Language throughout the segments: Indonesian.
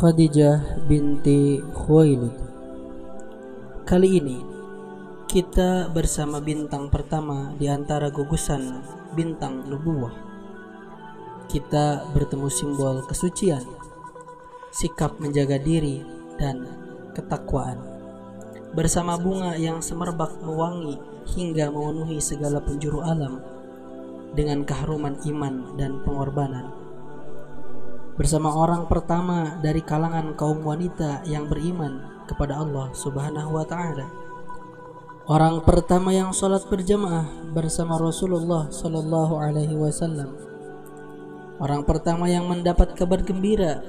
Khadijah binti Khuwailid. Kali ini kita bersama bintang pertama di antara gugusan bintang nubuwah. Kita bertemu simbol kesucian, sikap menjaga diri dan ketakwaan. Bersama bunga yang semerbak mewangi hingga memenuhi segala penjuru alam dengan keharuman iman dan pengorbanan. Bersama orang pertama dari kalangan kaum wanita yang beriman kepada Allah Subhanahu wa ta'ala. Orang pertama yang sholat berjamaah bersama Rasulullah sallallahu alaihi wasallam. Orang pertama yang mendapat kabar gembira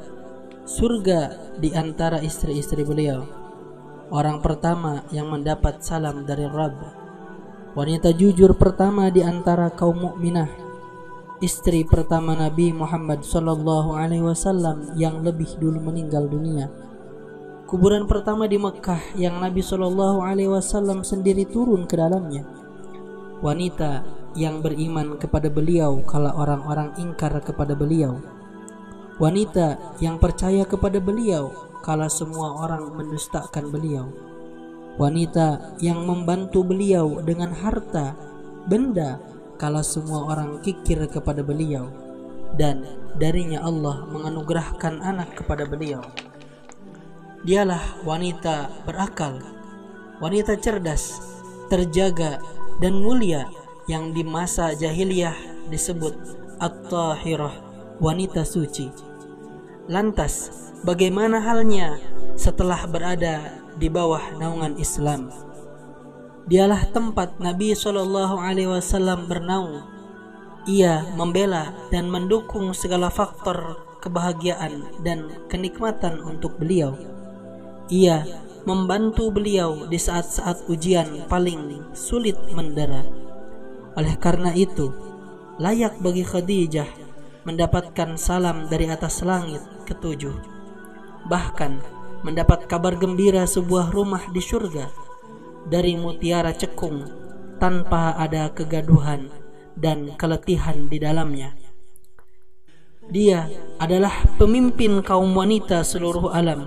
surga di antara istri-istri beliau. Orang pertama yang mendapat salam dari Rabb. Wanita jujur pertama di antara kaum mukminah. Istri pertama Nabi Muhammad sallallahu alaihi wasallam yang lebih dulu meninggal dunia. Kuburan pertama di Mekah yang Nabi sallallahu alaihi wasallam sendiri turun ke dalamnya. Wanita yang beriman kepada beliau kala orang-orang ingkar kepada beliau. Wanita yang percaya kepada beliau kala semua orang mendustakan beliau. Wanita yang membantu beliau dengan harta, benda kala semua orang kikir kepada beliau, dan darinya Allah menganugerahkan anak kepada beliau. Dialah wanita berakal, wanita cerdas, terjaga dan mulia yang di masa jahiliyah disebut At-Tahirah, wanita suci. Lantas, bagaimana halnya setelah berada di bawah naungan Islam? Dialah tempat Nabi SAW bernaung. Ia membela dan mendukung segala faktor kebahagiaan dan kenikmatan untuk beliau. Ia membantu beliau di saat-saat ujian paling sulit mendera. Oleh karena itu, layak bagi Khadijah mendapatkan salam dari atas langit ketujuh. Bahkan mendapat kabar gembira sebuah rumah di surga dari mutiara cekung tanpa ada kegaduhan dan keletihan di dalamnya. Dia adalah pemimpin kaum wanita seluruh alam,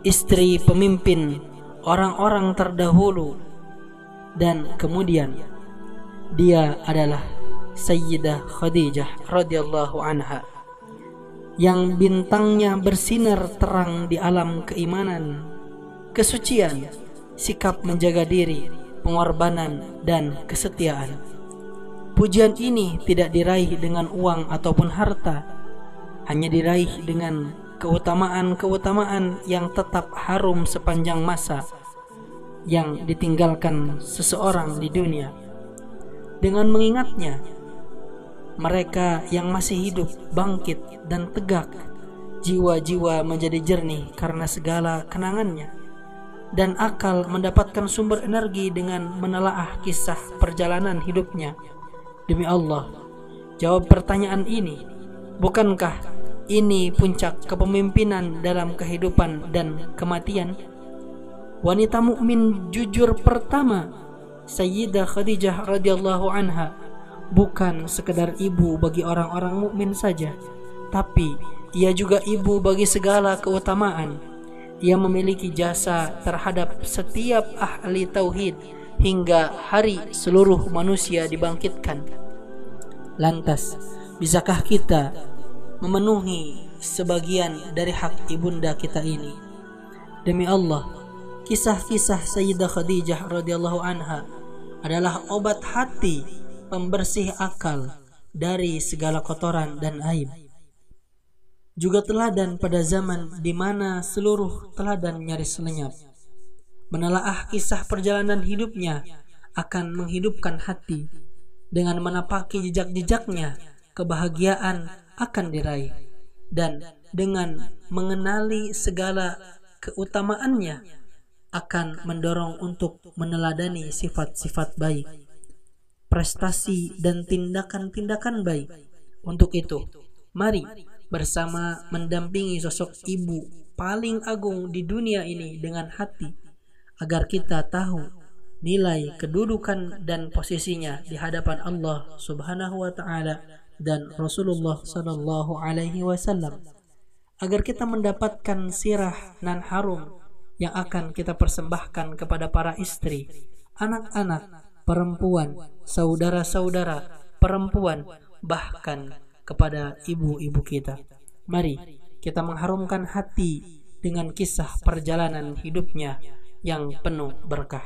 istri pemimpin orang-orang terdahulu, dan kemudian dia adalah Sayyidah Khadijah radhiyallahu anha yang bintangnya bersinar terang di alam keimanan, kesucian, sikap menjaga diri, pengorbanan, dan kesetiaan. Pujian ini tidak diraih dengan uang ataupun harta, hanya diraih dengan keutamaan-keutamaan yang tetap harum sepanjang masa yang ditinggalkan seseorang di dunia. Dengan mengingatnya, mereka yang masih hidup bangkit dan tegak, jiwa-jiwa menjadi jernih karena segala kenangannya, dan akal mendapatkan sumber energi dengan menelaah kisah perjalanan hidupnya. Demi Allah, jawab pertanyaan ini. Bukankah ini puncak kepemimpinan dalam kehidupan dan kematian? Wanita mukmin jujur pertama, Sayyidah Khadijah radhiyallahu anha, bukan sekedar ibu bagi orang-orang mukmin saja, tapi ia juga ibu bagi segala keutamaan. Ia memiliki jasa terhadap setiap ahli tauhid hingga hari seluruh manusia dibangkitkan. Lantas, bisakah kita memenuhi sebagian dari hak ibunda kita ini? Demi Allah, kisah-kisah Sayyidah Khadijah radhiyallahu anha adalah obat hati, pembersih akal dari segala kotoran dan aib. Juga teladan pada zaman di mana seluruh teladan nyaris lenyap. Menelaah kisah perjalanan hidupnya akan menghidupkan hati. Dengan menapaki jejak-jejaknya, kebahagiaan akan diraih. Dan dengan mengenali segala keutamaannya, akan mendorong untuk meneladani sifat-sifat baik, prestasi dan tindakan-tindakan baik. Untuk itu, mari bersama mendampingi sosok ibu paling agung di dunia ini dengan hati, agar kita tahu nilai kedudukan dan posisinya di hadapan Allah Subhanahu wa ta'ala dan Rasulullah sallallahu alaihi wasallam. agar kita mendapatkan sirah nan harum yang akan kita persembahkan kepada para istri, anak-anak, perempuan, saudara-saudara, perempuan, bahkan kepada ibu-ibu kita. Mari kita mengharumkan hati dengan kisah perjalanan hidupnya yang penuh berkah.